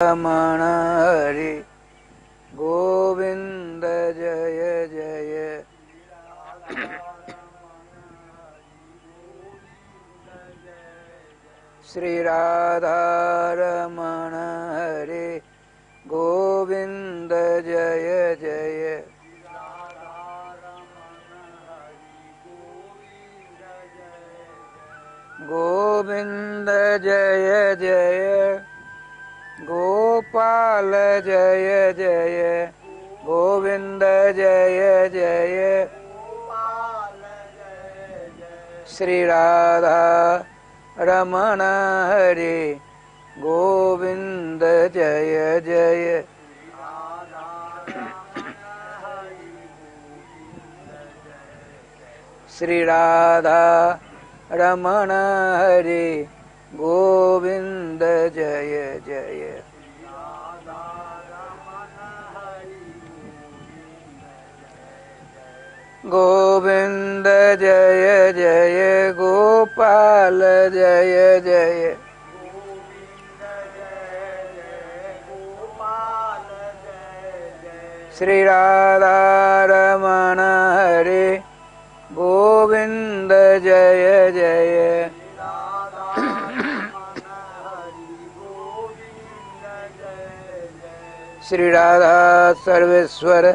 रमण हरि गोविंद जय जय। श्री राधा रमण हरि गोविंद जय जय। गोविंद जय जय गोपाल जय जय। गोविंद जय जय श्री राधा रमण हरि गोविंद जय जय। श्री राधा रमण हरि गोविंद जय जय। गोविंद जय जय गोपाल जय जय। श्री राधा रमण हरि गोविंद जय जय। श्री राधा सर्वेश्वर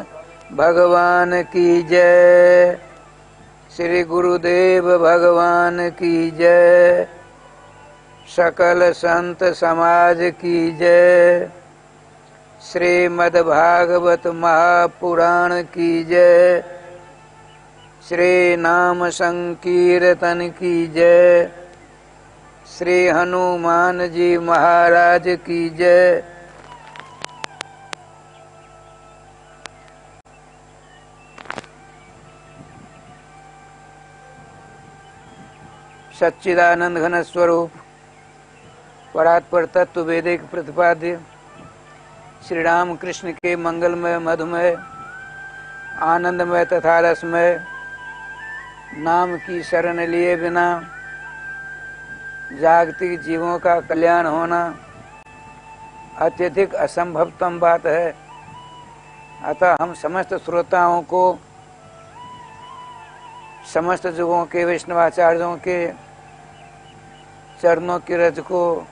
भगवान की जय। श्री गुरुदेव भगवान की जय। सकल संत समाज की जय। श्रीमद् भागवत महापुराण की जय। श्री नाम संकीर्तन की जय। श्री हनुमान जी महाराज की जय। सच्चिदानंद घन स्वरूप परात्पर तत्व वेदिक प्रतिपाद्य श्री राम कृष्ण के मंगलमय मधुमय आनंदमय तथा रसमय नाम की शरण लिए बिना जागतिक जीवों का कल्याण होना अत्यधिक असंभवतम बात है। अतः हम समस्त श्रोताओं को समस्त युगों के वैष्णवाचार्यों के चरणों की रज को,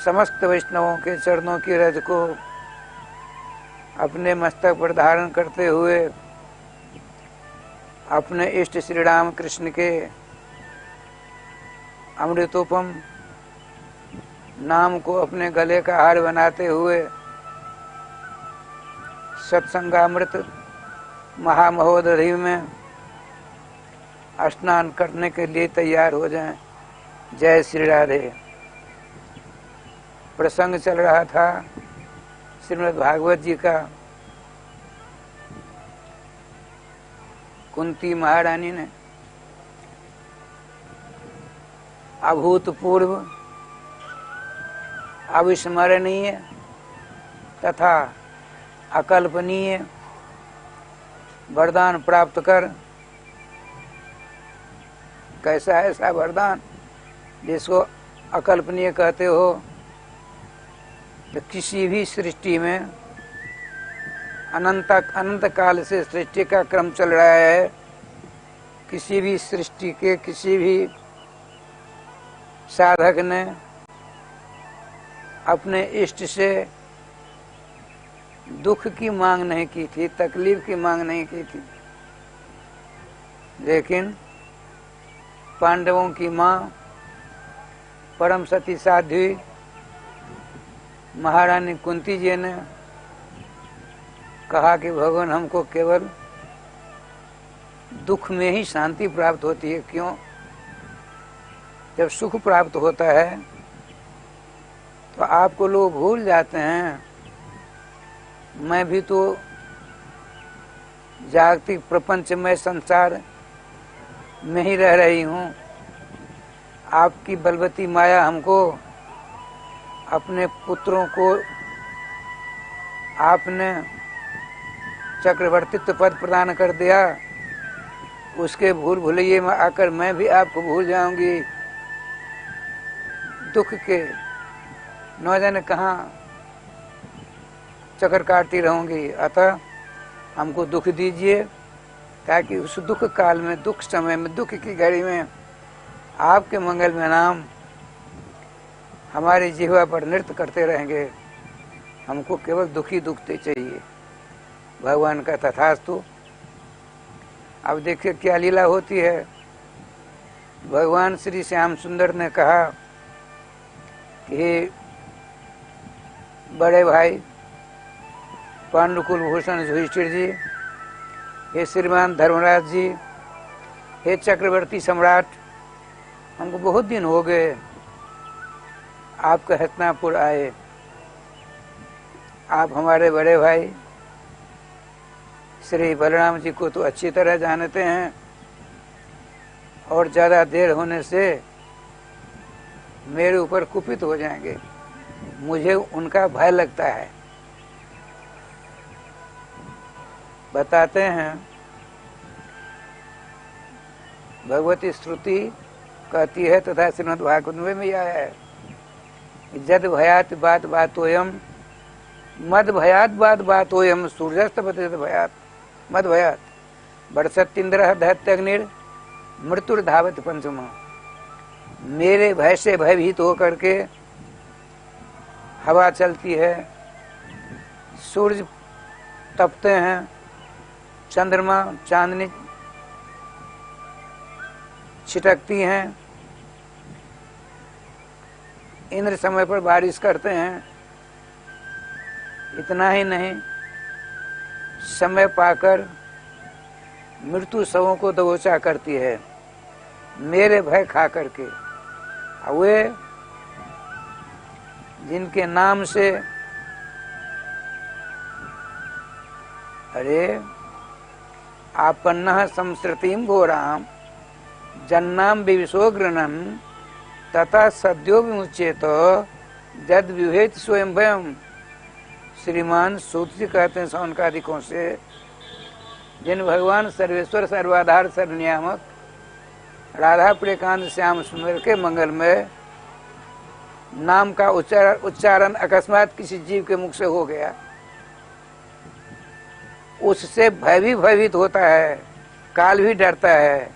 समस्त वैष्णवों के चरणों की रज को अपने मस्तक पर धारण करते हुए अपने इष्ट श्री राम कृष्ण के अमृतोपम नाम को अपने गले का हार बनाते हुए सत्संगामृत महामहोदधि में स्नान करने के लिए तैयार हो जाएं। जय श्री राधे। प्रसंग चल रहा था श्रीमद् भागवत जी का। कुंती महारानी ने अभूतपूर्व अविस्मरणीय तथा अकल्पनीय वरदान प्राप्त कर, कैसा ऐसा वरदान जिसको अकल्पनीय कहते हो, तो किसी भी सृष्टि में अनंत काल से सृष्टि का क्रम चल रहा है। किसी भी सृष्टि के किसी भी साधक ने अपने इष्ट से दुख की मांग नहीं की थी, तकलीफ की मांग नहीं की थी। लेकिन पांडवों की मां परम सती साध्वी महारानी कुंती जी ने कहा कि भगवान हमको केवल दुख में ही शांति प्राप्त होती है। क्यों? जब सुख प्राप्त होता है तो आपको लोग भूल जाते हैं। मैं भी तो जागतिक प्रपंच में संसार में ही रह रही हूँ। आपकी बलवती माया हमको अपने पुत्रों को आपने चक्रवर्तित्व पद प्रदान कर दिया। उसके भूल भुलैये में आकर मैं भी आपको भूल जाऊंगी। दुख के न जाने कहाँ चक्कर काटती रहूंगी। अतः हमको दुख दीजिए, ताकि उस दुख काल में, दुख समय में, दुख की घड़ी में आपके मंगल में नाम हमारी जिह्वा पर नृत्य करते रहेंगे। हमको केवल दुखी दुखते चाहिए। भगवान का तथास्तु। अब देखिए क्या लीला होती है। भगवान श्री श्याम सुंदर ने कहा कि बड़े भाई पांडुकुल भूषण युधिष्ठिर जी, हे श्रीमान धर्मराज जी, हे चक्रवर्ती सम्राट, हमको बहुत दिन हो गए आपके हस्तिनापुर आए। आप हमारे बड़े भाई श्री बलराम जी को तो अच्छी तरह जानते हैं, और ज़्यादा देर होने से मेरे ऊपर कुपित हो जाएंगे। मुझे उनका भय लगता है। बताते हैं भगवती श्रुति कहती है, तथा श्रीमद् भागवत में भी आया है, जद भयात बात बातोयम मद भयात बात बातोयम सूर्यस्त बतित भयात मद भयात वर्षतीन्द्र दहत्यग्निर मृत्युर धावत पंचमा। मेरे भय से भयभीत होकर के हवा चलती है, सूर्य तपते हैं, चंद्रमा चांदनी छिटकती हैं, इंद्र समय पर बारिश करते हैं। इतना ही नहीं, समय पाकर मृत्यु शवों को दबोचा करती है मेरे भय खा करके। वे जिनके नाम से अरे आपन्नः संसृतिम घोराम जन्नाम विविशोग्रनन तथा सद्यो विमुच्येत जद विभेद स्वयं भयम। श्रीमान सूत जी कहते हैं सौनकादिकों से, जिन भगवान सर्वेश्वर सर्वाधार सर्वनियामक राधा प्रियकांत श्याम सुंदर के मंगल में नाम का उच्चारण अकस्मात किसी जीव के मुख से हो गया, उससे भय भी भयभीत होता है, काल भी डरता है।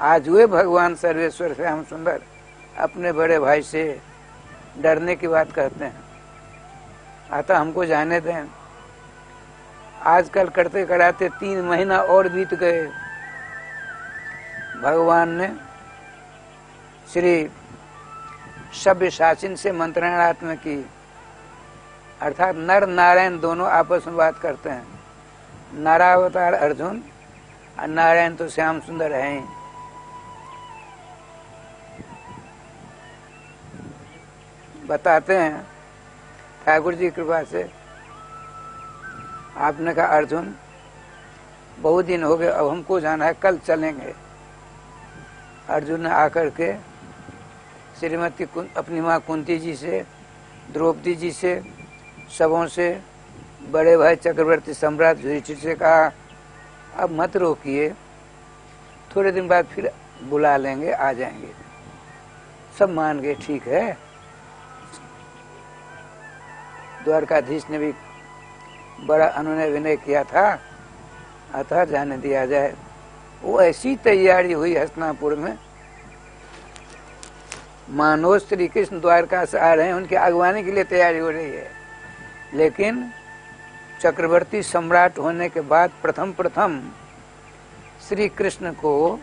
आज वे भगवान सर्वेश्वर श्याम सुंदर अपने बड़े भाई से डरने की बात कहते हैं। अतः हमको जाने दें। आजकल करते कराते 3 महीना और बीत गए। भगवान ने श्री सव्यसाचिन से मंत्रणात्म की, अर्थात नर नारायण दोनों आपस में बात करते हैं। नारावतार अर्जुन और नारायण तो श्याम सुंदर है ही। बताते हैं ठाकुर जी कृपा से, आपने कहा अर्जुन बहुत दिन हो गए, अब हमको जाना है, कल चलेंगे। अर्जुन ने आकर के श्रीमती अपनी माँ कुंती जी से, द्रौपदी जी से, सबों से, बड़े भाई चक्रवर्ती सम्राट युधिष्ठिर से कहा, अब मत रोकिए, थोड़े दिन बाद फिर बुला लेंगे, आ जाएंगे। सब मान गए, ठीक है। द्वारकाधीश ने भी बड़ा अनुनय विनय किया था, अतः जाने दिया जाए। वो ऐसी तैयारी हुई हस्तिनापुर में, मानो श्री कृष्ण द्वारका से आ रहे हैं, उनकी अगवानी के लिए तैयारी हो रही है। लेकिन चक्रवर्ती सम्राट होने के बाद प्रथम श्री कृष्ण को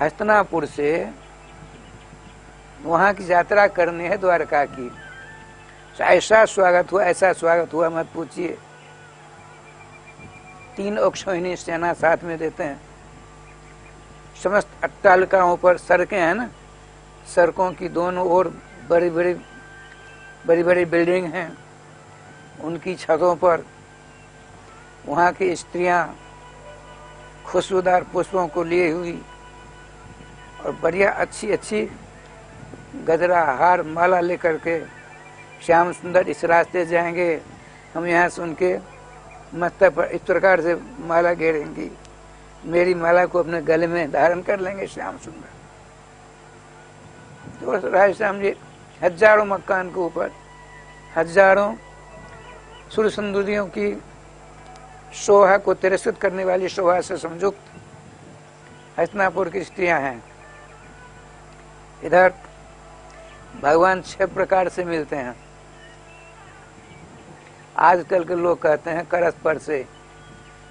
हस्तिनापुर से वहां की यात्रा करनी है द्वारका की। ऐसा स्वागत हुआ, ऐसा स्वागत हुआ, मत पूछिए। 3 अक्षौहिणी सेना साथ में देते हैं। समस्त अट्टालिकाओं पर सड़कें हैं ना, सड़कों की दोनों ओर बड़ी बड़ी बिल्डिंग हैं। उनकी छतों पर वहाँ की स्त्रियां खुशबूदार पुष्पों को लिए हुई और बढ़िया अच्छी गजरा हार माला लेकर के, श्याम सुंदर इस रास्ते जाएंगे, हम यहाँ से उनके मस्तक पर इस प्रकार से माला घेरेंगी, मेरी माला को अपने गले में धारण कर लेंगे श्याम सुंदर। तो राधे श्याम जी हजारों मकान के ऊपर हजारों सूर्य सुंदरियों की शोभा को तिरस्कृत करने वाली शोभा से संयुक्त हस्तिनापुर की स्त्रियां हैं। इधर भगवान 6 प्रकार से मिलते हैं। आजकल के लोग कहते हैं करस्पर से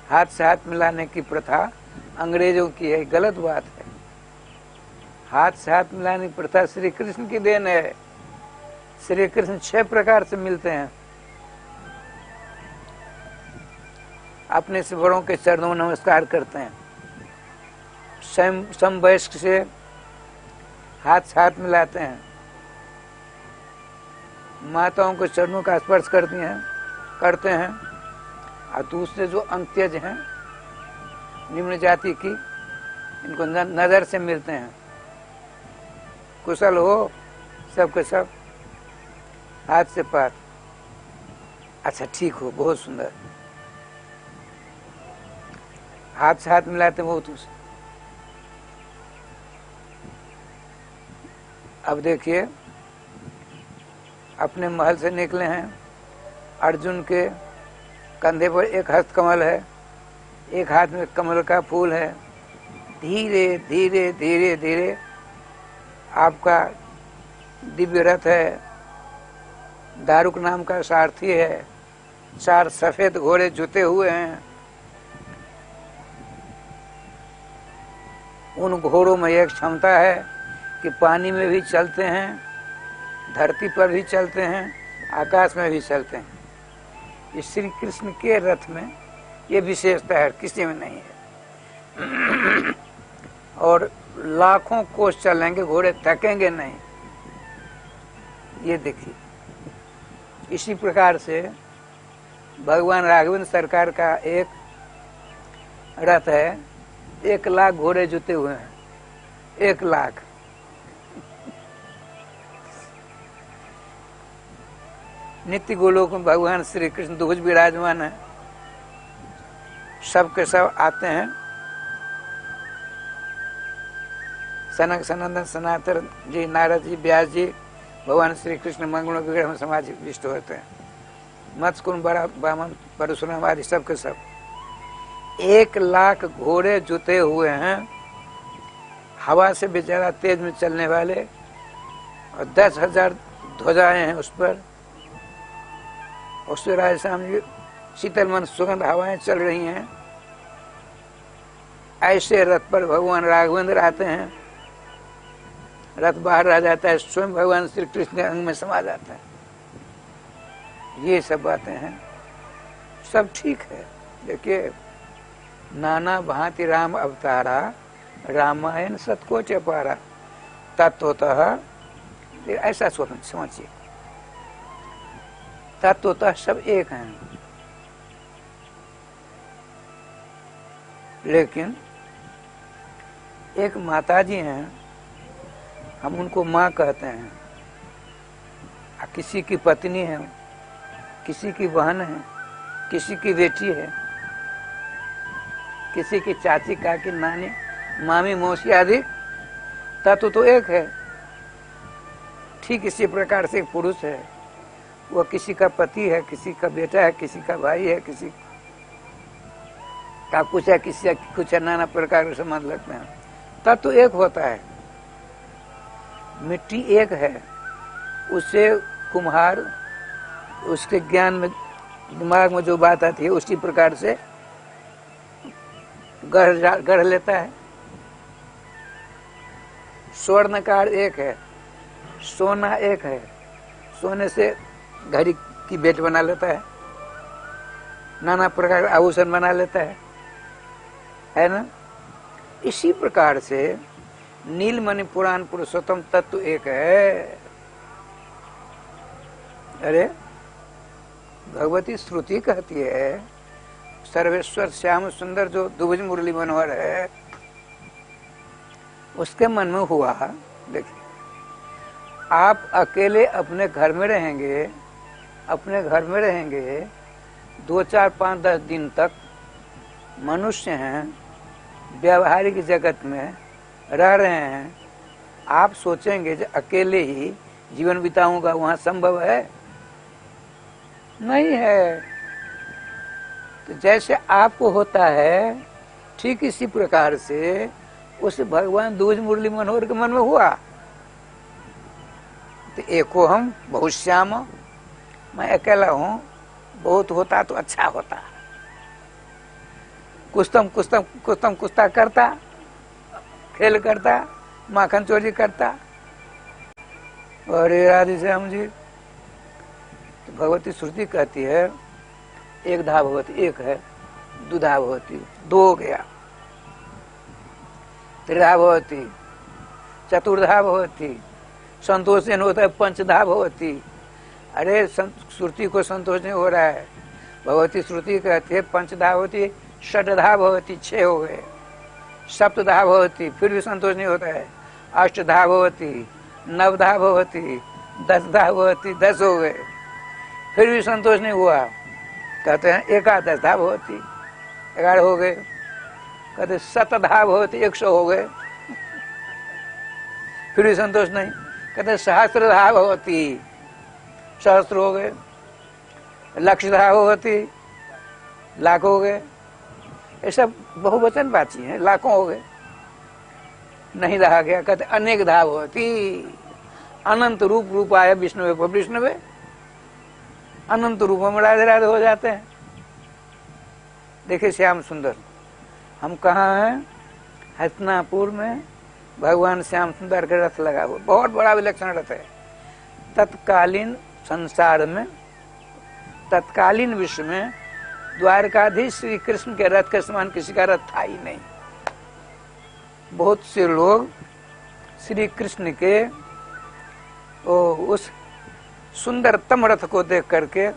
हाथ से हाथ मिलाने की प्रथा अंग्रेजों की है, गलत बात है। हाथ से हाथ मिलाने की प्रथा श्री कृष्ण की देन है। श्री कृष्ण 6 प्रकार से मिलते हैं। अपने से बड़ों के चरणों में नमस्कार करते हैं, समवयस्क से हाथ से हाथ मिलाते हैं, माताओं के चरणों का स्पर्श करते हैं और दूसरे जो अंत्यज हैं निम्न जाति की, इनको नजर से मिलते हैं। कुशल हो, सब के सब हाथ से पात, अच्छा ठीक हो, बहुत सुंदर, हाथ से हाथ मिलाते बहुत उसे। अब देखिए, अपने महल से निकले हैं, अर्जुन के कंधे पर एक हस्त कमल है, एक हाथ में कमल का फूल है। धीरे धीरे धीरे धीरे आपका दिव्य रथ है, दारुक नाम का सारथी है, 4 सफेद घोड़े जुते हुए हैं। उन घोड़ों में एक क्षमता है कि पानी में भी चलते हैं, धरती पर भी चलते हैं, आकाश में भी चलते हैं। इस श्री कृष्ण के रथ में ये विशेषता है, किसी में नहीं है। और लाखों कोस चलेंगे घोड़े, थकेंगे नहीं। ये देखिए, इसी प्रकार से भगवान राघवेंद्र सरकार का एक रथ है, 1 लाख घोड़े जुते हुए हैं, 1 लाख। नित्य गोलोक में भगवान श्री कृष्ण दुभुज विराजमान है, सब के सब आते हैं। सनक सनंदन सनातन जी, नारद जी, व्यास जी, भगवान श्री कृष्ण मंगलों विग्रह में समाविष्ट होते हैं। मत्स्यकुंड, वामन, परशुराम आदि सब के सब 1 लाख घोड़े जुते हुए हैं, हवा से भी ज्यादा तेज में चलने वाले, और 10,000 ध्वजाएं हैं उस पर। उससे राजस्थान में शीतल मन सुगंध हवाएं चल रही हैं। ऐसे रथ पर भगवान राघवेंद्र आते हैं, रथ बाहर आ जाता है, स्वयं भगवान श्री कृष्ण के अंग में समा जाता है। ये सब बातें हैं, सब ठीक है। देखिए, नाना भांति राम अवतारा, रामायण सतकोच अपारा, तत्वतः ऐसा समझिए, तत्वतः सब एक हैं। लेकिन एक माताजी हैं, हम उनको माँ कहते हैं, किसी की पत्नी है, किसी की बहन है, किसी की बेटी है, किसी की चाची, काकी, नानी, मामी, मौसी आदि, तत्व तो एक है। ठीक इसी प्रकार से एक पुरुष है, वह किसी का पति है, किसी का बेटा है, किसी का भाई है, किसी का कुछ है, किसी का कुछ है, नाना प्रकार से समझ लगते हैं। तत्व तो एक होता है। मिट्टी एक है, उससे कुम्हार उसके ज्ञान में, दिमाग में जो बात आती है उसी प्रकार से गढ़ लेता है। स्वर्णकार एक है, सोना एक है, सोने से घड़ी की बेट बना लेता है, नाना प्रकार का आभूषण बना लेता है ना। इसी प्रकार से नीलमणि पुराण पुरुषोत्तम तत्व एक है। अरे भगवती श्रुति कहती है, सर्वेश्वर श्याम सुंदर जो दुभुज मुरली मनोहर है, उसके मन में हुआ, देखिए, आप अकेले अपने घर में रहेंगे, अपने घर में रहेंगे 2, 4, 5, 10 दिन तक, मनुष्य हैं, व्यावहारिक जगत में रह रहे हैं। आप सोचेंगे कि अकेले ही जीवन बिताऊंगा, वहां संभव है? नहीं है। तो जैसे आपको होता है ठीक इसी प्रकार से उस भगवान दूज मुरली मनोहर के मन में हुआ। तो एको हम बहुत श्याम, मैं अकेला हूं, बहुत होता तो अच्छा होता। कुस्तम करता, खेल करता, माखन चोरी करता। अरे राधे श्याम जी, तो भगवती श्रुति कहती है एक धा भवती, एक है, दुधा भवती, दो हो गया, त्रिधा भवती, चतुर्धा भवती, संतोष नहीं होता है, पंचधा भवती। अरे श्रुति को संतोष नहीं हो रहा है। भगवती श्रुति कहती है पंचधा भवती, षटधा भवती, 6 हो गए, सप्तधा भवती, फिर भी संतोष नहीं होता है, अष्टधा भवती, नवधा भवती, 10धा भवती, 10 हो गए, फिर भी संतोष नहीं हुआ। कहते हैं एकादशधा भवती, 11 हो गए। कहते शतधा भवती, 100 हो गए, फिर भी संतोष नहीं। कहते सहस्रधा भवती, सहस्त्र हो गए। लक्षधा भवती, लाख हो गए। ये सब बहुवचन बाची हैं, लाखों हो गए, नहीं रहा गया। कहते अनेक धा भवती, अनंत रूप रूपाय विष्णुवे पर विष्णुवे, अनंत रूपों में राधे राधे हो जाते हैं। देखिए श्याम सुंदर, हम कहाँ हैं? हस्तिनापुर में भगवान श्याम सुंदर का रथ लगा हुआ, बहुत बड़ा विलक्षण रथ है। तत्कालीन संसार में, तत्कालीन विश्व में द्वारकाधीश श्री कृष्ण के रथ के समान किसी का रथ था ही नहीं। बहुत से लोग श्री कृष्ण के उस सुंदरतम रथ को देख करके,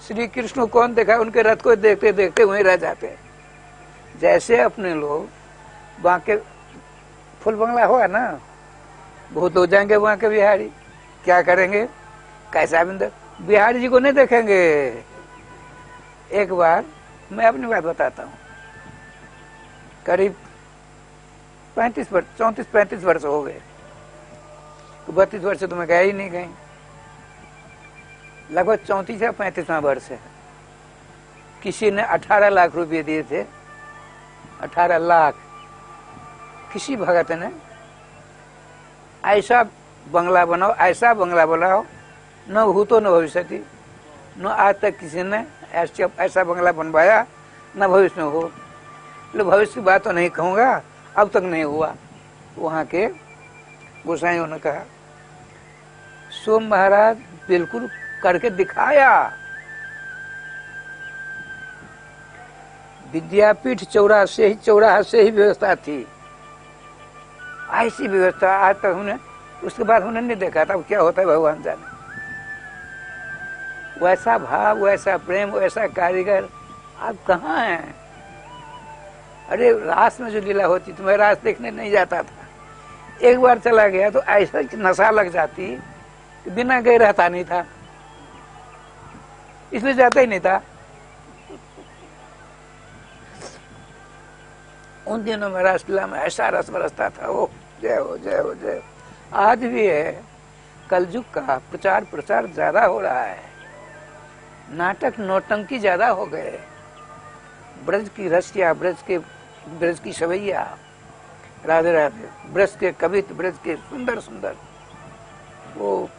श्री कृष्ण को कौन देखा, उनके रथ को देखते देखते वहीं रह जाते हैं। जैसे अपने लोग वहां के फुल बंगला होगा ना, बहुत लोग जाएंगे वहां के बिहारी, क्या करेंगे, कैसा बिंदर बिहारी जी को नहीं देखेंगे। एक बार मैं अपनी बात बताता हूँ, करीब 34-35 वर्ष हो गए, 32 वर्ष तो मैं गया ही नहीं कहीं, लगभग 34 या 35वां वर्ष है। किसी ने 18 लाख रुपए दिए थे, 18 लाख, किसी भगत ने ऐसा बंगला बनाओ, ऐसा बंगला बनाओ, न भूतो न भविष्यति, न आज तक किसी ने ऐसा बंगला बनवाया, न भविष्य में हो। भविष्य की बात तो नहीं कहूंगा, अब तक नहीं हुआ। वहां के गोसाइयों ने कहा सोम महाराज बिल्कुल करके दिखाया। विद्यापीठ चौराहा से ही व्यवस्था थी, ऐसी व्यवस्था आज तक हमने, उसके बाद हमने नहीं देखा था। क्या होता है भगवान जाने। वैसा भाव, वैसा प्रेम, वैसा कारीगर आप कहाँ हैं? अरे रास में जो लीला होती तो मैं रास देखने नहीं जाता था। एक बार चला गया तो ऐसा नशा लग जाती कि बिना गए रहता नहीं था, इसलिए जाता ही नहीं था। उन दिनों में रासलीला में ऐसा रस बरसता था, वो जय हो जय हो जय हो। आज भी है, कलयुग का प्रचार प्रसार ज्यादा हो रहा है, नाटक नौटंकी ज्यादा हो गए। ब्रज की रसिया, ब्रज की सवैया, राधे राधे, ब्रज के कवित, ब्रज के सुंदर सुंदर वो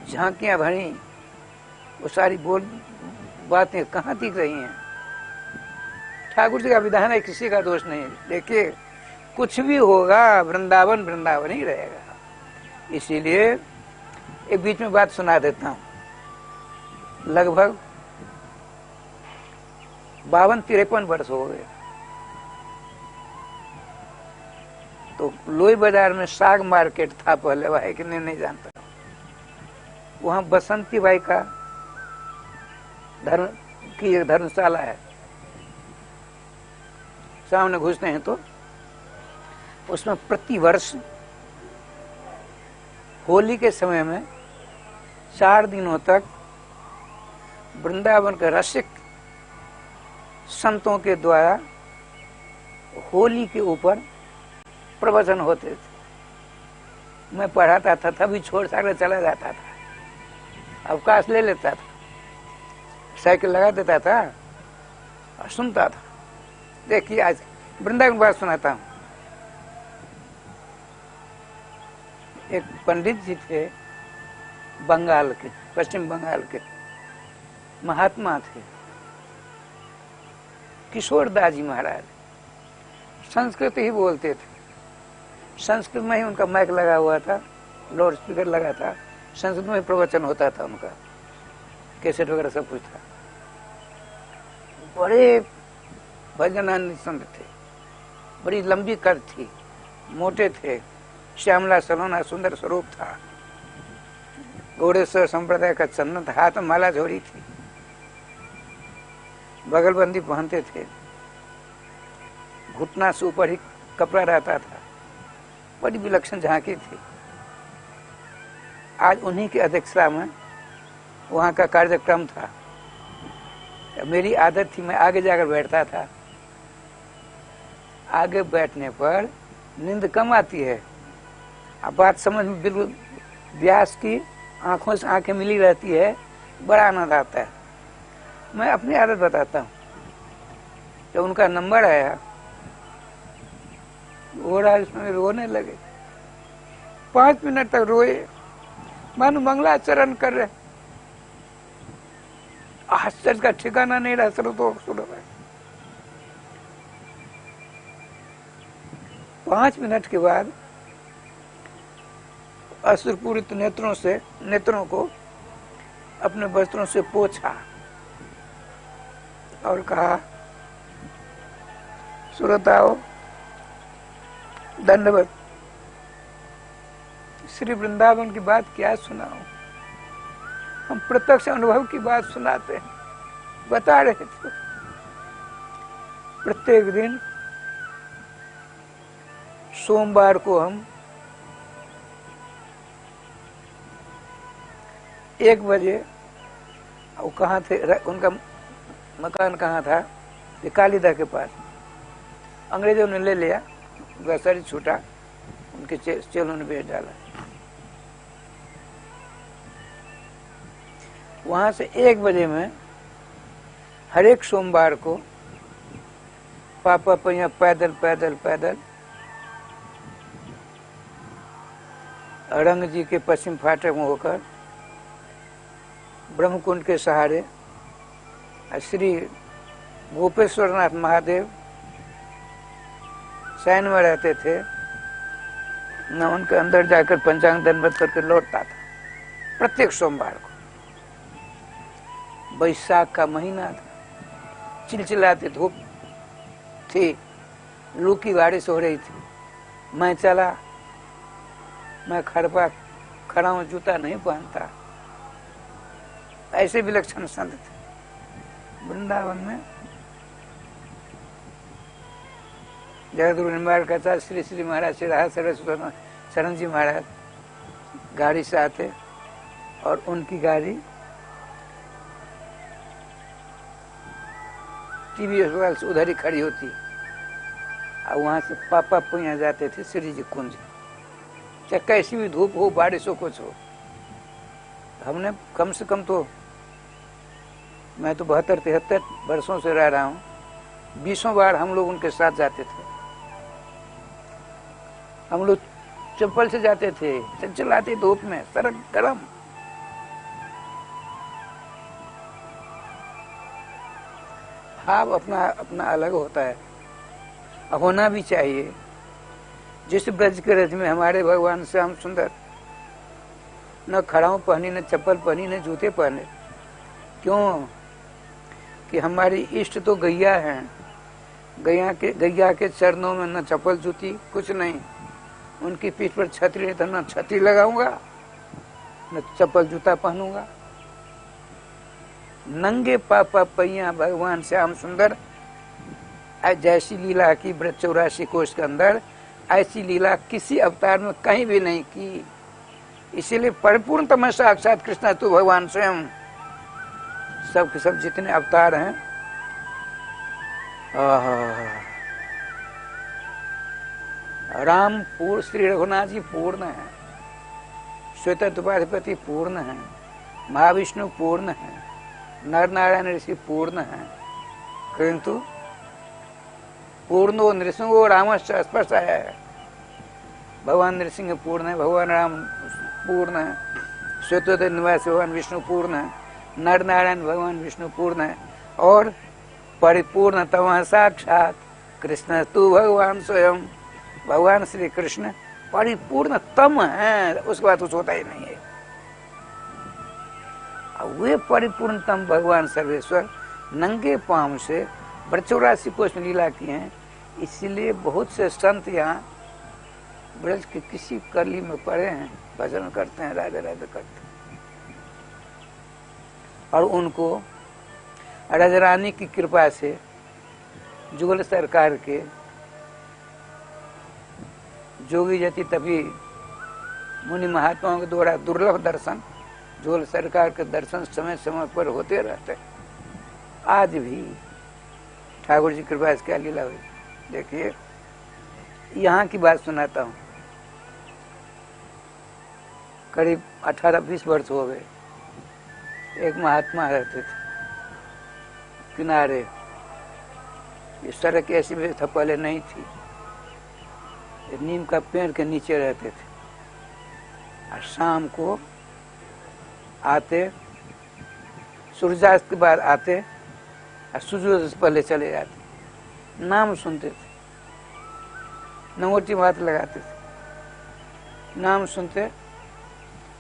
झांकियां भरी, वो सारी बातें कहाँ दिख रही हैं? ठाकुर जी का विधान है, किसी का दोष नहीं। देखिए कुछ भी होगा, वृंदावन वृंदावन ही रहेगा। इसीलिए एक बीच में बात सुना देता हूँ। लगभग 52-53 वर्ष हो गए तो लोई बाजार में साग मार्केट था पहले, वह है कि नहीं जानता। वहां बसंती बाई का एक धर्मशाला है। सामने घुसते हैं तो उसमें प्रति वर्ष होली के समय में 4 दिनों तक वृंदावन के रसिक संतों के द्वारा होली के ऊपर प्रवचन होते थे। मैं पढ़ाता था तभी छोड़ छाड़ चला जाता था, अवकाश ले लेता था, साइकिल लगा देता था और सुनता था। देखिए आज वृंदावन की बात सुनाता हूँ। एक पंडित जी थे बंगाल के, पश्चिम बंगाल के, महात्मा थे, किशोरदास जी महाराज। संस्कृत ही बोलते थे, संस्कृत में ही उनका माइक लगा हुआ था, लाउड स्पीकर लगा था, संस्कृत में प्रवचन होता था उनका, कैसेट वगैरह सब कुछ था। बड़े भजनानंद संत थे, बड़ी लंबी कद थी, मोटे थे, श्यामला सलोना सुंदर स्वरूप था, गौड़ेश्वर संप्रदाय का चंदन था, हाथ में माला झोरी थी, बगलबंदी पहनते थे, घुटना से ऊपर ही कपड़ा रहता था, बड़ी विलक्षण झांकी थी। आज उन्हीं की अध्यक्षता में वहाँ का कार्यक्रम था। मेरी आदत थी, मैं आगे जाकर बैठता था। आगे बैठने पर नींद कम आती है, अब बात समझ में बिल्कुल, व्यास की आंखों से आंखें मिली रहती है, बड़ा आनंद आता है। मैं अपनी आदत बताता हूँ। जब उनका नंबर आया, वो उसमें रोने लगे, 5 मिनट तक रोए, मानो मंगलाचरण कर रहे। आश्चर्य का ठिकाना नहीं रहा, सुनो तो सुनो भाई। 5 मिनट के बाद अश्रुपूरित नेत्रों को अपने वस्त्रों से पोंछा और कहा, श्रोताओ दंडवत, श्री वृंदावन की बात क्या सुनाओ, हम प्रत्यक्ष अनुभव की बात सुनाते हैं। बता रहे थे प्रत्येक दिन सोमवार को हम 1 बजे, वो कहाँ थे, उनका मकान कहाँ था, कालीदा के पास, अंग्रेजों ने ले लिया, उनका शरीर छूटा, उनके चेलों ने भेज डाला। वहां से 1 बजे में हर एक सोमवार को पापा पैया पैदल पैदल पैदल रंग जी के पश्चिम फाटक में होकर ब्रह्मकुंड के सहारे श्री गोपेश्वरनाथ महादेव शयन में रहते थे, न उनके अंदर जाकर पंचांग दंडवत करके लौटता था। प्रत्येक सोमवार को, बैसाख का महीना था, चिलचिलाती धूप थी, लू की बारिश हो रही थी। मैं चला, मैं खड़ा हूं, जूता नहीं पहनता। ऐसे विलक्षण संत थे वृंदावन में। जगदगुरु निम्बाड़ कहता, श्री श्री महाराज श्री राधा सरस्वती शरण जी महाराज गाड़ी से आते और उनकी गाड़ी टीवी अस्पताल से उधर ही खड़ी होती और वहां से पापा पुइया जाते थे श्री जी कुंज। चाहे कैसी भी धूप हो, बारिश हो, कुछ हो। हमने कम से कम तो, मैं तो 72-73 वर्षों से रह रहा हूँ, 20 बार हम लोग उनके साथ जाते थे। हम लोग चप्पल से जाते थे, चलाते धूप में, सड़क गरम। भाव अपना अपना अलग होता है, होना भी चाहिए। जिस ब्रज के रज में हमारे भगवान श्याम सुंदर न खड़ाऊ पहनी, न चप्पल पहनी, न जूते पहने। क्यों? कि हमारी इष्ट तो गैया हैं। गैया के चरणों में न चप्पल जूती, कुछ नहीं। उनकी पीठ पर छतरी नहीं, तो न छतरी लगाऊंगा न चप्पल जूता पहनूंगा। नंगे पापा पैया भगवान श्याम सुंदर, जैसी लीला की ब्रज 84 कोष के अंदर, ऐसी लीला किसी अवतार में कहीं भी नहीं की। इसीलिए परिपूर्णतम साक्षात कृष्ण तू भगवान स्वयं। सब के सब जितने अवतार हैं, राम पूर्ण, श्री रघुनाथ जी पूर्ण है। श्वेतद्वैपाधिपति पूर्ण है, महाविष्णु पूर्ण है, नर नारायण ऋषि पूर्ण है, किंतु पूर्णो नृसिंहो रामश्च स्पर्शाय है। भगवान नृसिंह पूर्ण है, भगवान राम पूर्ण है, श्वेतद्वैत निवासी भगवान विष्णु पूर्ण है, नर नारायण भगवान विष्णु पूर्ण है, और परिपूर्णतम साक्षात कृष्ण तू भगवान स्वयं, भगवान श्री कृष्ण परिपूर्णतम है, उसके बाद कुछ होता ही नहीं है। वे परिपूर्णतम भगवान सर्वेश्वर नंगे पांव से ब्रजचौरासी कोष में लीला किए हैं। इसीलिए बहुत से संत यहाँ ब्रज के किसी कली में पड़े हैं, भजन करते हैं, राधे राधे करते हैं, और उनको राजरानी की कृपा से जुगल सरकार के जोगी जति तभी मुनि महात्माओं के द्वारा दुर्लभ दर्शन, जुगल सरकार के दर्शन समय समय पर होते रहते हैं। आज भी ठाकुर जी कृपा से क्या लीला हुई देखिए। यहाँ की बात सुनाता हूँ। करीब 18-20 वर्ष हो गए। एक महात्मा रहते थे किनारे, ये सड़क ऐसी व्यवस्था पहले नहीं थी, नीम का पेड़ के नीचे रहते थे, और शाम को आते, सूर्यास्त के बाद आते और सूर्योदय से पहले चले जाते। नाम सुनते थे, नंगोटी बात लगाते थे, नाम सुनते,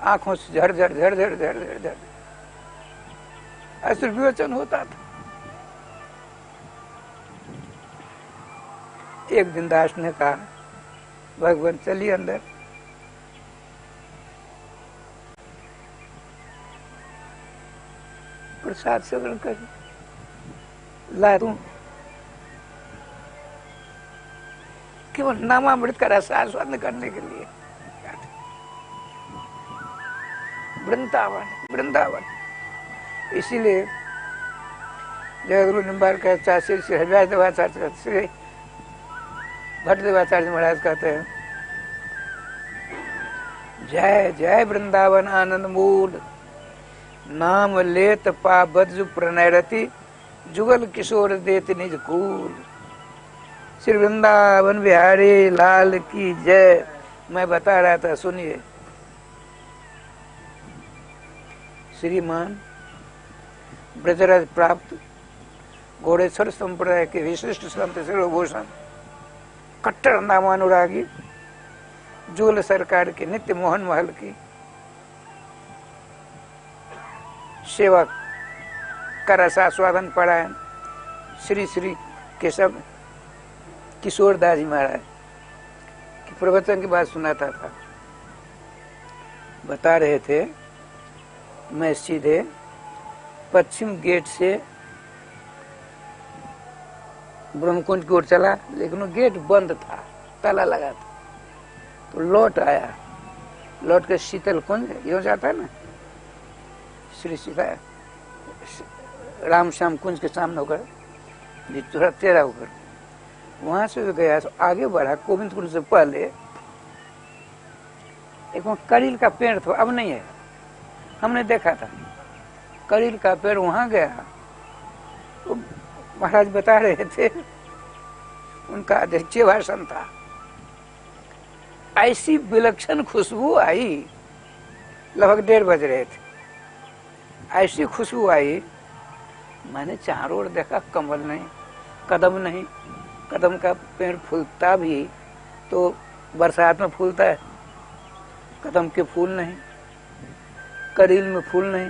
आंखों से झड़ झड़ झड़ झड़ झड़ झड़ झड़ ऐसे विवेचन होता था। एक दिन दास ने कहा, भगवान चलिए अंदर। प्रसाद सेवन कर ला दूं, केवल नामामृत का रस आस्वादन करने के लिए। वृंदावन वृंदावन। इसीलिए जगतगुरु निम्बारकर श्री हरिदास देवाचार्य, श्री भट्ट देवाचार्य महाराज कहते हैं, जय जय वृंदावन आनंद मूल, नाम लेत पा बज्जु प्रणयरति, जुगल किशोर देत निज कूल। श्री वृंदावन बिहारी लाल की जय। मैं बता रहा था, सुनिए। श्रीमान ब्रजराज प्राप्त घोड़ेश्वर संप्रदाय के विशिष्ट संत शिरोभूषण कट्टर नामानुरागी, जुगल सरकार के नित्य मोहन महल की सेवा का रसास्वादन परायण श्री श्री केशव किशोर दास जी महाराज की प्रवचन की बात सुनाता था। बता रहे थे, मैं सीधे पश्चिम गेट से ब्रह्मकुंड की ओर चला, लेकिन वो गेट बंद था, ताला लगा था। तो लौट आया, लौट के शीतल कुंज यूं जाता है ना, श्री सीता राम श्याम कुंज के सामने होकर थोड़ा तेरा होकर वहां से गया। तो आगे बढ़ा, गोविंद कुंज से पहले एक वहां करील का पेड़ था, अब नहीं है, हमने देखा था करील का पेड़। वहां गया तो महाराज बता रहे थे, उनका अध्यक्षीय भाषण था, ऐसी विलक्षण खुशबू आई, लगभग 1:30 बज रहे थे, ऐसी खुशबू आई, मैंने चारों ओर देखा, कमल नहीं, कदम नहीं। कदम का पेड़ फूलता भी तो बरसात में फूलता है, कदम के फूल नहीं, करील में फूल नहीं,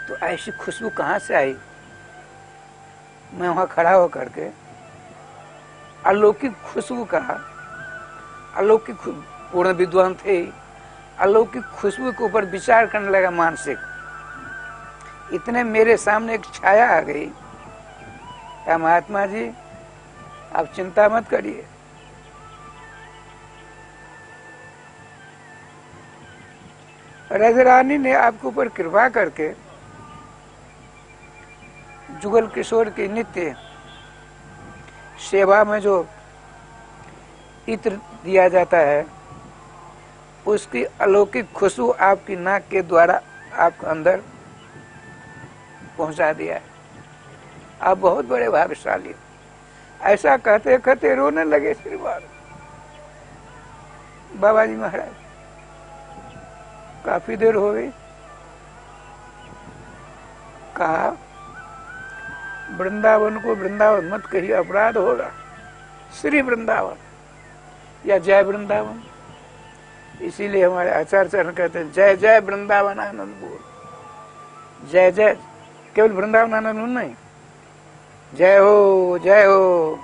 तो ऐसी खुशबू कहाँ से आई। मैं वहां खड़ा होकर के अलौकिक खुशबू का, अलौकिक पूर्ण विद्वान थे, अलौकिक खुशबू के ऊपर विचार करने लगा मानसिक। इतने मेरे सामने एक छाया आ गई, क्या महात्मा जी आप चिंता मत करिए, राजरानी ने आपके ऊपर कृपा करके जुगल किशोर की नित्य सेवा में जो इत्र दिया जाता है, उसकी अलौकिक खुशबू आपकी नाक के द्वारा आपके अंदर पहुंचा दिया है। आप बहुत बड़े भाग्यशाली हो। ऐसा कहते कहते रोने लगे श्री बाबा जी महाराज। काफी देर हो गई। कहा वृंदावन को वृंदावन मत कहिए, अपराध होगा। श्री वृंदावन या जय वृंदावन। इसीलिए हमारे आचार्य चरण कहते हैं जय जय वृंदावन आनंद बोल। जय जय केवल वृंदावन आनंद बोल नहीं, जय हो जय हो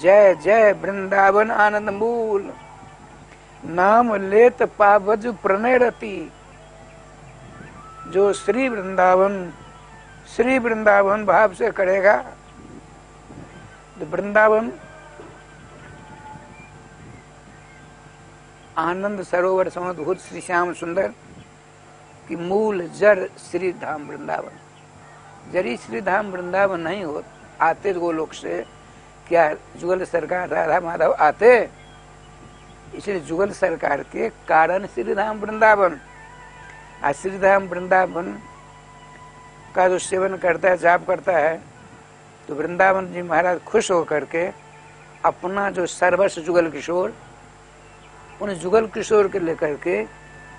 जय जय वृंदावन आनंद मूल। नाम लेत पावज प्रणय रति। जो श्री वृंदावन भाव से करेगा तो वृंदावन आनंद सरोवर समद्भुत श्री श्याम सुंदर की मूल जड़ श्री धाम वृंदावन। जरी श्री धाम वृंदावन नहीं हो आते गोलोक से, क्या जुगल सरकार राधा माधव आते? इसलिए जुगल सरकार के कारण श्री धाम वृंदावन। आज श्री धाम वृंदावन का जो सेवन करता है, जाप करता है, तो वृंदावन जी महाराज खुश होकर के अपना जो सर्वस्व जुगल किशोर, उन जुगल किशोर के लेकर के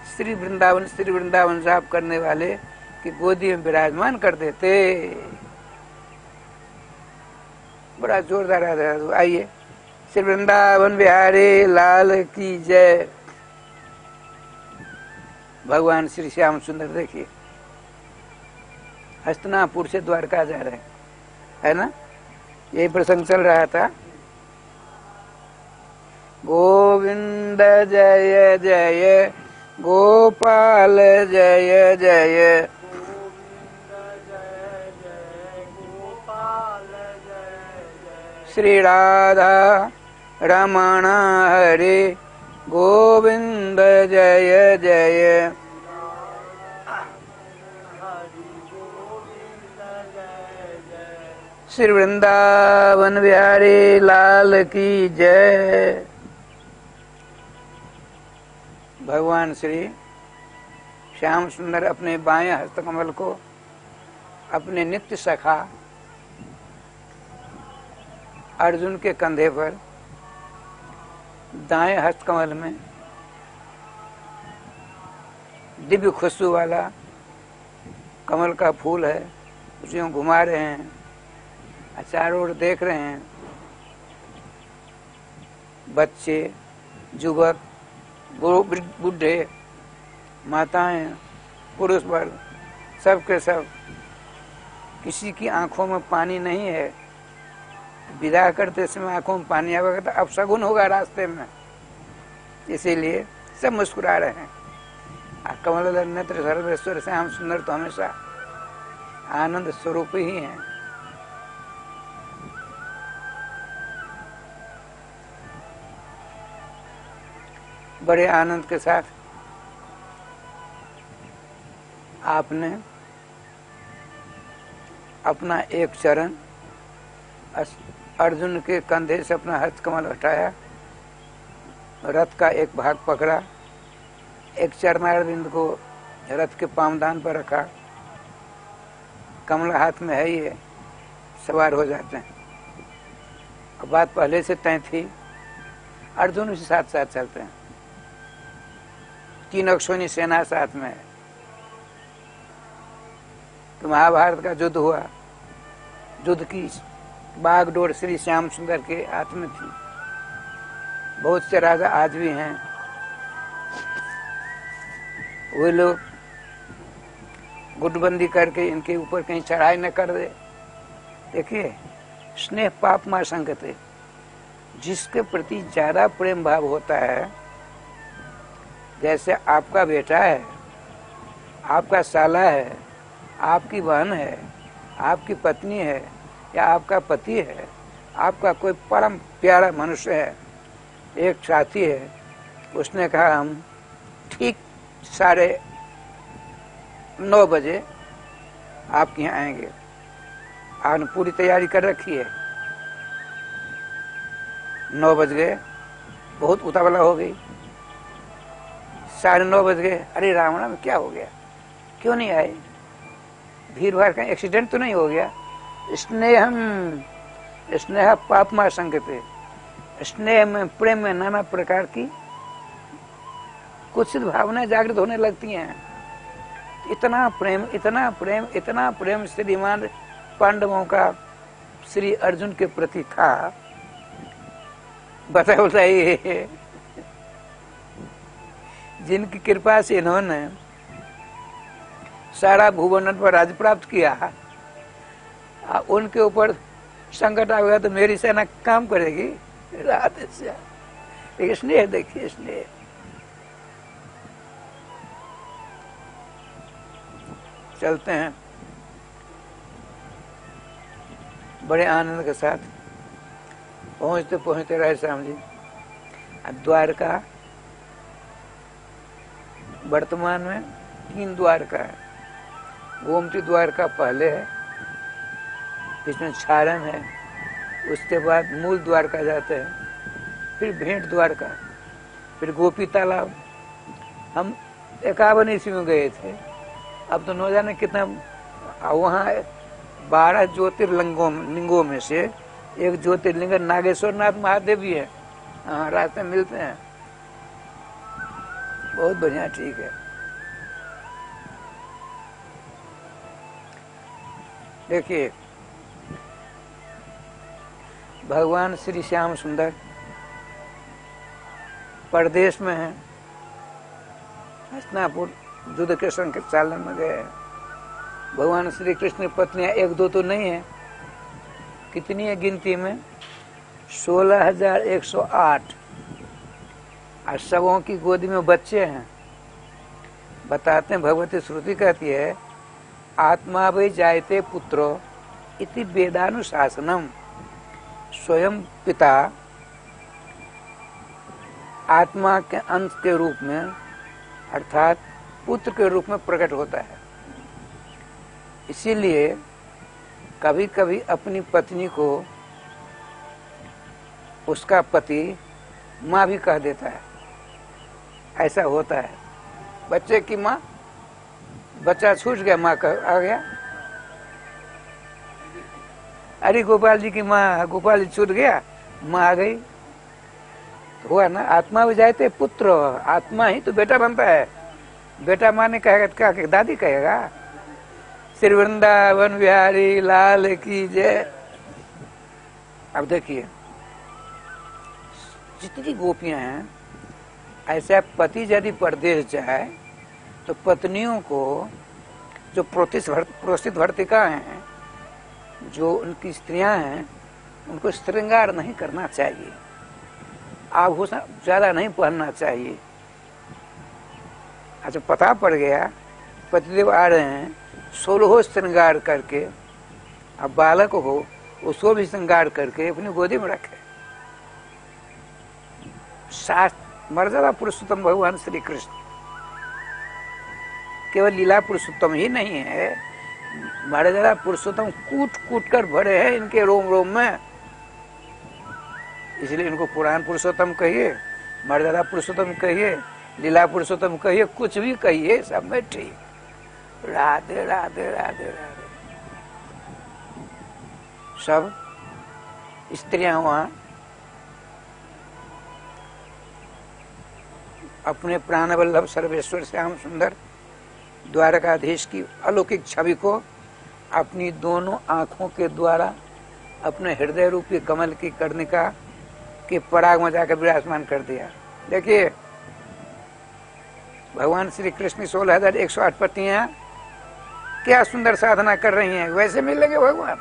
श्री वृंदावन जाप करने वाले की गोदी में विराजमान कर देते। बड़ा जोरदार आदर। आइए, श्री वृंदावन बिहारी लाल की जय। भगवान श्री श्याम सुंदर देखिए हस्तिनापुर से द्वारका जा रहे हैं, है ना? यही प्रसंग चल रहा था। गोविंद जय जय गोपाल जय जय। श्री राधा रमण हरे गोविंद जय जय। श्री वृंदावन बिहारी लाल की जय। भगवान श्री श्याम सुंदर अपने बाएं हस्तकमल को अपने नित्य सखा अर्जुन के कंधे पर, दाएं हस्तकमल में दिव्य खुशबू वाला कमल का फूल है, उसे घुमा रहे हैं, चारों ओर देख रहे हैं। बच्चे, युवक, बूढ़े, माताएं, पुरुष वर्ग, सब के सब, किसी की आंखों में पानी नहीं है। विदा करते समय आंखों में पानी आएगा तो अपशगुन होगा रास्ते में, इसीलिए सब मुस्कुरा रहे हैं। कमल नेत्र सर्वेश्वर श्याम सुंदर तो हमेशा आनंद स्वरूप ही हैं। बड़े आनंद के साथ आपने अपना एक चरण अर्जुन के कंधे से अपना हस्तकमल हटाया, रथ का एक भाग पकड़ा, एक चरणारविंद को रथ के पामदान पर रखा। कमला हाथ में है, ये सवार हो जाते हैं। अब बात पहले से तय थी, अर्जुन उसी साथ साथ चलते हैं। 3 अक्षोणी सेना साथ में है। तो महाभारत का युद्ध हुआ, युद्ध की बागडोर श्री श्याम सुंदर के हाथ में थी। बहुत से राजा आज भी हैं, वे लोग गुटबंदी करके इनके ऊपर कहीं चढ़ाई न कर दे। देखिए, स्नेह पाप मां संगते। जिसके प्रति ज्यादा प्रेम भाव होता है, जैसे आपका बेटा है, आपका साला है, आपकी बहन है, आपकी पत्नी है, या आपका पति है, आपका कोई परम प्यारा मनुष्य है, एक साथी है, उसने कहा हम ठीक 9:30 बजे आपके यहाँ आएंगे, आपने पूरी तैयारी कर रखी है। 9 बज गए, बहुत उतावला हो गई। 9:30 बज गए, अरे रावण में क्या हो गया, क्यों नहीं आए? भीड़ भाड़ का एक्सीडेंट तो नहीं हो गया? स्नेह पापमा संगते, स्नेह में प्रेम में नाना प्रकार की कुछ भावनाएं जागृत होने लगती हैं। इतना प्रेम, इतना प्रेम, इतना प्रेम श्रीमान पांडवों का श्री अर्जुन के प्रति था, बताइए। जिनकी कृपा से इन्होंने सारा भुवन पर राज प्राप्त किया, उनके ऊपर संकट आ गया तो मेरी सेना काम करेगी? राधे श्याम। स्नेह देखिए, स्नेह। चलते हैं बड़े आनंद के साथ। पहुंचते पहुंचते राधे श्याम जी द्वारका, वर्तमान में 3 द्वारका है। गोमती द्वारका पहले है, इसमें छारण है, उसके बाद मूल द्वारका जाते हैं, फिर भेंट द्वारका, फिर गोपी तालाब। हम 51 ईस्वी में गए थे, अब तो न जाने कितना। वहाँ 12 ज्योतिर्लिंगों में से एक ज्योतिर्लिंग नागेश्वर नाथ महादेव भी है। हाँ, रास्ते मिलते हैं। बहुत बढ़िया, ठीक है। देखिए, भगवान श्री श्याम सुंदर परदेश में है, हस्तिनापुर युद्ध के संचालन में गए। भगवान श्री कृष्ण की पत्नियां 1-2 तो नहीं है, कितनी है गिनती में? 16,108। और सबों की गोदी में बच्चे हैं। बताते हैं, भगवती श्रुति कहती है, आत्मा वै जायते पुत्रो इति वेदानुशासनम। स्वयं पिता आत्मा के अंश के रूप में अर्थात पुत्र के रूप में प्रकट होता है। इसीलिए कभी कभी अपनी पत्नी को उसका पति माँ भी कह देता है, ऐसा होता है। बच्चे की माँ, बच्चा छूट गया, माँ आ गया, अरे गोपाल जी की माँ, गोपाल जी छूट गया, माँ आ गई। तो हुआ ना, आत्मा में जाते पुत्र, आत्मा ही तो बेटा बनता है। बेटा माँ ने कहेगा, क्या दादी कहेगा, श्री वृंदावन बिहारी लाल की जय। अब देखिए, जितनी गोपियां हैं, ऐसा पति यदि परदेश जाए तो पत्नियों को, जो प्रोषित भर्तिका हैं, जो उनकी स्त्रियां हैं, उनको श्रृंगार नहीं करना चाहिए, आभूषण ज्यादा नहीं पहनना चाहिए। अच्छा, पता पड़ गया पतिदेव आ रहे हैं, 16 श्रृंगार करके, अब बालक हो उसको भी श्रृंगार करके अपनी गोदी में रखे। शास्त्र मर्यादा पुरुषोत्तम भगवान श्री कृष्ण केवल लीला पुरुषोत्तम ही नहीं है, मर्यादा पुरुषोत्तम कूट कूट कर भरे हैं इनके रोम रोम में। इसलिए इनको पुराण पुरुषोत्तम कहिए, मर्यादा पुरुषोत्तम कहिए, लीला पुरुषोत्तम कहिए, कुछ भी कहिए, सब में ठीक। राधे राधे राधे राधे। सब स्त्रियां वहां अपने प्राण वल्लभ सर्वेश्वर श्याम सुंदर द्वारकाधीश की अलौकिक छवि को अपनी दोनों आंखों के द्वारा अपने हृदय रूपी कमल की कर्णिका के पराग में जाकर विराजमान कर दिया। देखिए, भगवान श्री कृष्ण 16,108 पत्नियां क्या सुंदर साधना कर रही हैं, वैसे मिलेंगे भगवान।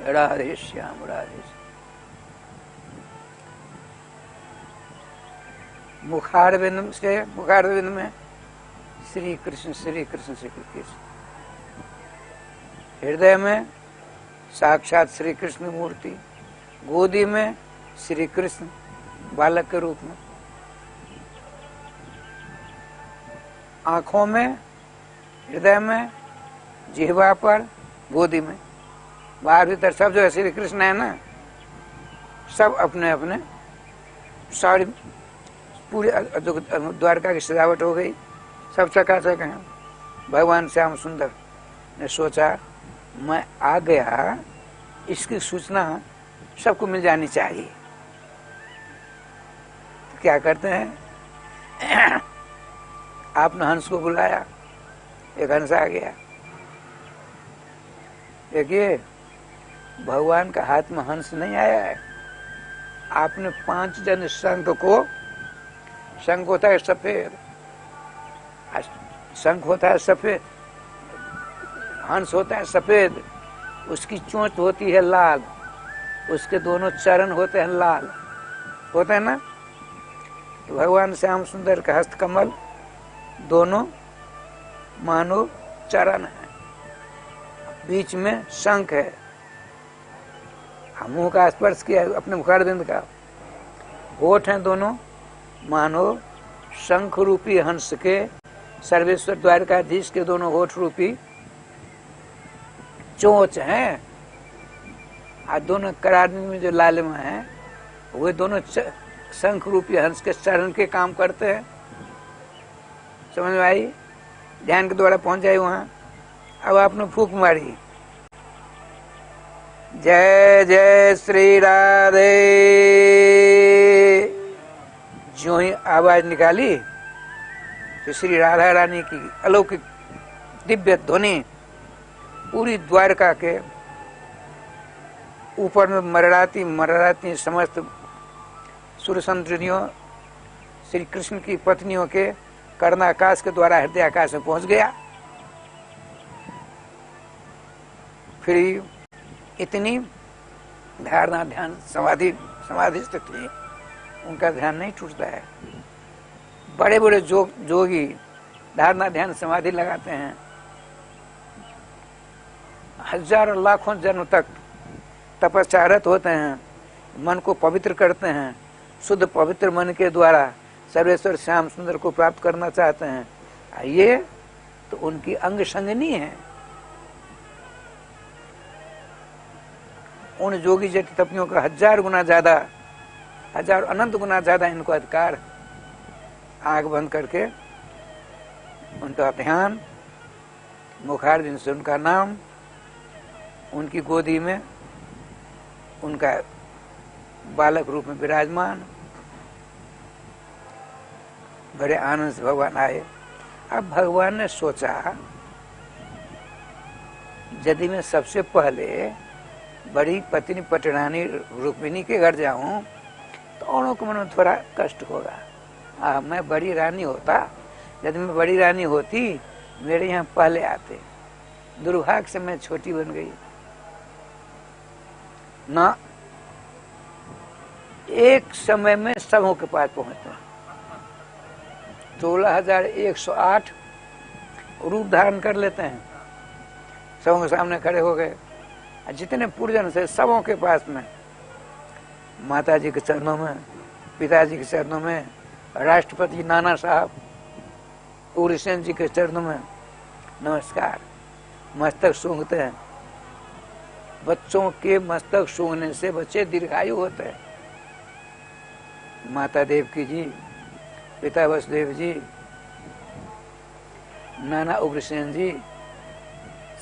राधे श्याम राधे श्याम। मुखारविंद से, मुखारविंद में श्री कृष्ण श्री कृष्ण श्री कृष्ण, हृदय में साक्षात श्री कृष्ण मूर्ति, गोदी में श्री कृष्ण बालक के रूप में, आंखों में, हृदय में, जिह्वा पर, गोदी में, बाहर भीतर सब जो श्री कृष्ण है ना, सब अपने अपने सारी पूरी द्वारका की सजावट हो गई, सब चकाचक हैं। भगवान श्याम सुंदर ने सोचा मैं आ गया, इसकी सूचना सबको मिल जानी चाहिए। तो क्या करते हैं, आपने हंस को बुलाया, एक हंस आ गया। देखिए भगवान का हाथ में हंस नहीं आया है, आपने 5 जन शंख को, शंख होता है सफेद, शंख होता है सफेद, हंस होता है सफेद, उसकी चोंच होती है लाल, उसके दोनों चरण होते हैं लाल, होते हैं ना। तो भगवान श्याम सुंदर का हस्त कमल दोनों मानो चरण है, बीच में शंख है, मुंह का स्पर्श किया अपने मुखारबिंद का, होठ हैं दोनों मानो शंख रूपी हंस के, सर्वेश्वर द्वारकाधीश के दोनों होठ रूपी चोंच हैं, और दोनों करारनी में जो लालिमा है वे दोनों शंख रूपी हंस के चरण के काम करते हैं। समझ में आई? ध्यान के द्वारा पहुंच जाए वहां। अब आपने फूंक मारी, जय जय श्री राधे। जो ही आवाज निकाली तो श्री राधा रानी की अलौकिक दिव्य ध्वनि पूरी द्वारका के ऊपर में मरड़ाती मरड़ाती समस्त सुरसंद्रियों श्री कृष्ण की पत्नियों के कर्णाकाश के द्वारा हृदय आकाश में पहुंच गया। फिर इतनी धारणा ध्यान समाधिस्थ थी, उनका ध्यान नहीं टूटता है। बड़े बड़े जोगी धारणा ध्यान समाधि लगाते हैं, हजारों लाखों जन्म तक तपस्यारत होते हैं, मन को पवित्र करते हैं, शुद्ध पवित्र मन के द्वारा सर्वेश्वर श्याम सुंदर को प्राप्त करना चाहते हैं। ये तो उनकी अंग संगनी है। उन जोगी जैसे तपियों का 1000 गुना ज्यादा, 1000 अनंत गुना ज्यादा इनको अधिकार। आंख बंद करके उनका ध्यान, मुखारबिंद से उनका नाम, उनकी गोदी में उनका बालक रूप में विराजमान, बड़े आनंद से भगवान आए। अब भगवान ने सोचा यदि मैं सबसे पहले बड़ी पत्नी पटरानी रुक्मिणी के घर जाऊं तो औरों को मन में थोड़ा कष्ट होगा। मैं बड़ी रानी होता, यदि मैं बड़ी रानी होती मेरे यहाँ पहले आते, दुर्भाग्य से मैं छोटी बन गई ना। एक समय में सबों के पास पहुंचते, 16,108 रूप धारण कर लेते हैं, सबों के सामने खड़े हो गए। जितने पूर्वजन से सबों के पास में, माता जी के चरणों में, पिताजी के चरणों में, राष्ट्रपति नाना साहब उग्रसेन जी के चरणों में नमस्कार, मस्तक सूंघते हैं। बच्चों के मस्तक सूंघने से बच्चे दीर्घायु होते हैं। माता देवकी जी, पिता वसुदेव जी, नाना उग्रसेन जी,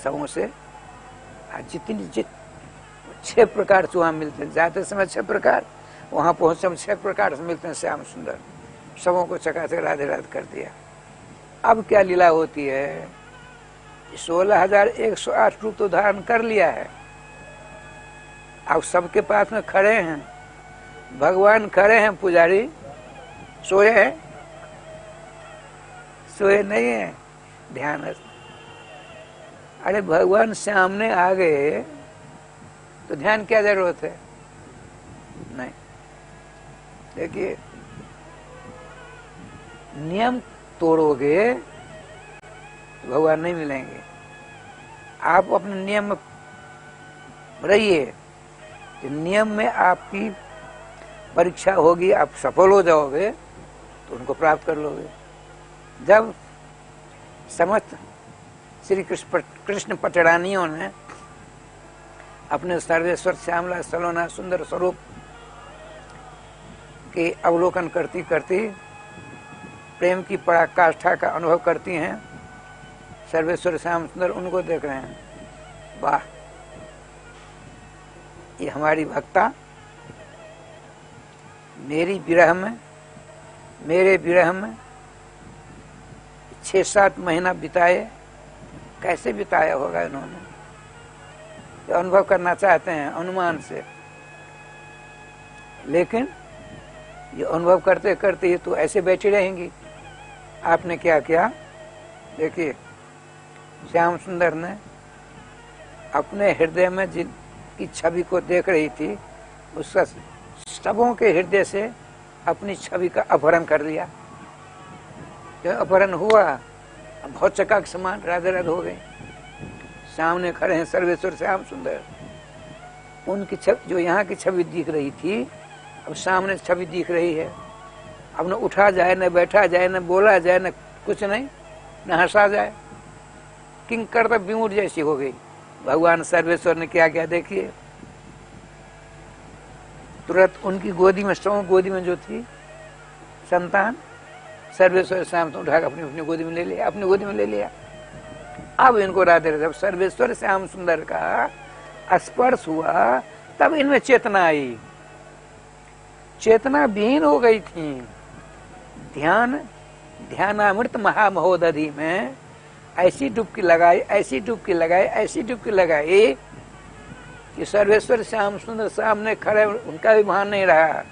सबों से जितनी 6 प्रकार से वहां मिलते हैं। जाते समय 6 प्रकार, वहां पहुंचे हम 6 प्रकार से मिलते हैं। श्याम सुंदर सबों को चकाचक राधे राधे कर दिया। अब क्या लीला होती है, 16,108 रूप तो धारण कर लिया है। अब सबके पास में खड़े हैं, भगवान खड़े हैं, पुजारी सोए हैं? सोए नहीं है, ध्यान। अरे भगवान सामने आ गए तो ध्यान क्या जरूरत है? नहीं। देखिए नियम तोड़ोगे तो भगवान नहीं मिलेंगे। आप अपने नियम में रहिए, तो नियम में आपकी परीक्षा होगी, आप सफल हो जाओगे तो उनको प्राप्त कर लोगे। जब समस्त श्री कृष्ण पटरानियों ने अपने सर्वेश्वर श्यामला सलोना सुंदर स्वरूप के अवलोकन करती करती प्रेम की पराकाष्ठा का अनुभव करती हैं। सर्वेश्वर श्याम सुंदर उनको देख रहे हैं, वाह, ये हमारी भक्ता मेरे विरह में 6-7 महीना बिताए, कैसे बिताया होगा इन्होंने, तो अनुभव करना चाहते हैं अनुमान से। लेकिन ये अनुभव करते करते ये तो ऐसे बैठी रहेंगी। आपने क्या किया, देखिए श्याम सुंदर ने अपने हृदय में जिनकी छवि को देख रही थी, उसका सबों के हृदय से अपनी छवि का अपहरण कर लिया। जब अपहरण हुआ, बहुत चका के समान राधे राधे हो गई। सामने खड़े हैं सर्वेश्वर श्याम सुंदर, उनकी छवि जो यहाँ की छवि दिख रही थी, अब सामने छवि दिख रही है। अब न उठा जाए, न बैठा जाए, न बोला जाए, न कुछ नहीं, न हंसा जाए, किंकर तक विमूढ़ जैसी हो गई। भगवान सर्वेश्वर ने क्या क्या, देखिए तुरंत उनकी गोदी में, गोदी में जो थी संतान, सर्वेश्वर श्याम तो उठा अपनी अपनी गोदी में ले लिया, अपनी गोदी में ले लिया। अब इनको राधे राधे, सर्वेश्वर श्याम सुंदर का स्पर्श हुआ, तब इनमें चेतना आई। चेतना विहीन हो गई थी। ध्यानामृत महामहोदधि में ऐसी डुबकी लगाई, ऐसी डुबकी लगाई, ऐसी डुबकी लगाई कि सर्वेश्वर श्याम सुंदर सामने खड़े, उनका भी भान नहीं रहा।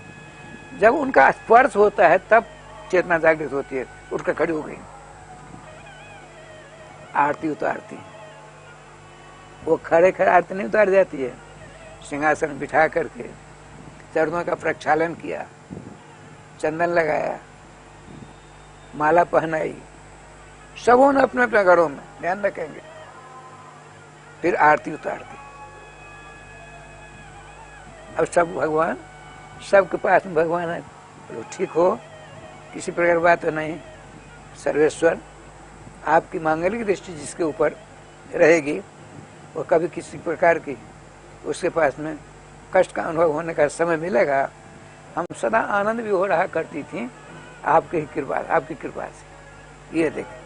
जब उनका स्पर्श होता है तब चेतना जागृत होती है, उठकर खड़ी हो गई, आरती उतारती। वो खड़े खड़े आरती नहीं उतार जाती है, सिंहासन बिठा करके चरणों का प्रक्षालन किया, चंदन लगाया, माला पहनाई, सबों ने अपने अपने घरों में, ध्यान रखेंगे, फिर आरती उतारती। अब सब भगवान, सबके पास में भगवान है, बोलो ठीक हो, किसी प्रकार बात तो नहीं। सर्वेश्वर आपकी मांगलिक दृष्टि जिसके ऊपर रहेगी, वो कभी किसी प्रकार की उसके पास में कष्ट का अनुभव होने का समय मिलेगा। हम सदा आनंद भी हो रहा करती थी आपकी कृपा से। ये देखिए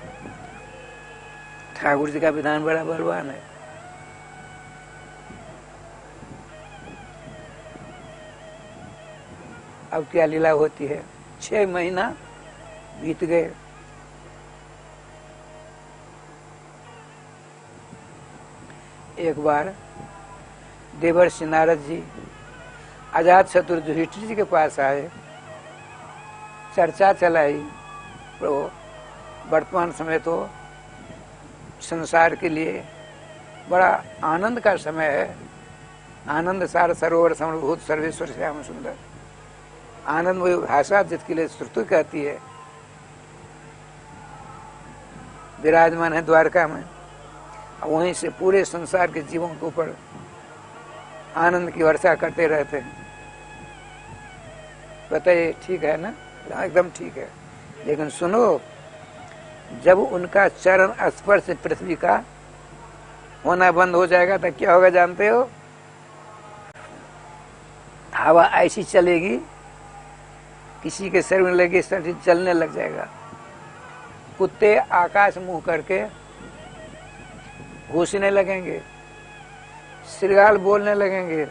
ठाकुर जी का विधान बड़ा बलवान है। अब क्या लीला होती है, 6 महीना बीत गए। एक बार देवर्षि नारद जी अजात शत्रु युधिष्ठिर जी के पास आए, चर्चा चलाई, प्रभु वर्तमान समय तो संसार के लिए बड़ा आनंद का समय है। आनंद सार सरोवर समभूत सर्वेश्वर श्याम सुंदर, आनंदमय भाषा जिसके लिए श्रुति कहती है, विराजमान है द्वारका में। वहीं से पूरे संसार के जीवों के ऊपर आनंद की वर्षा करते रहते हैं। बताइए ठीक है ना, एकदम ठीक है। लेकिन सुनो, जब उनका चरण स्पर्श पृथ्वी का होना बंद हो जाएगा तो क्या होगा जानते हो? हवा ऐसी चलेगी, किसी के शरीर में लगे शरीर जलने लग जाएगा। कुत्ते आकाश मुंह करके घूसने लगेंगे, श्रृगाल बोलने लगेंगे।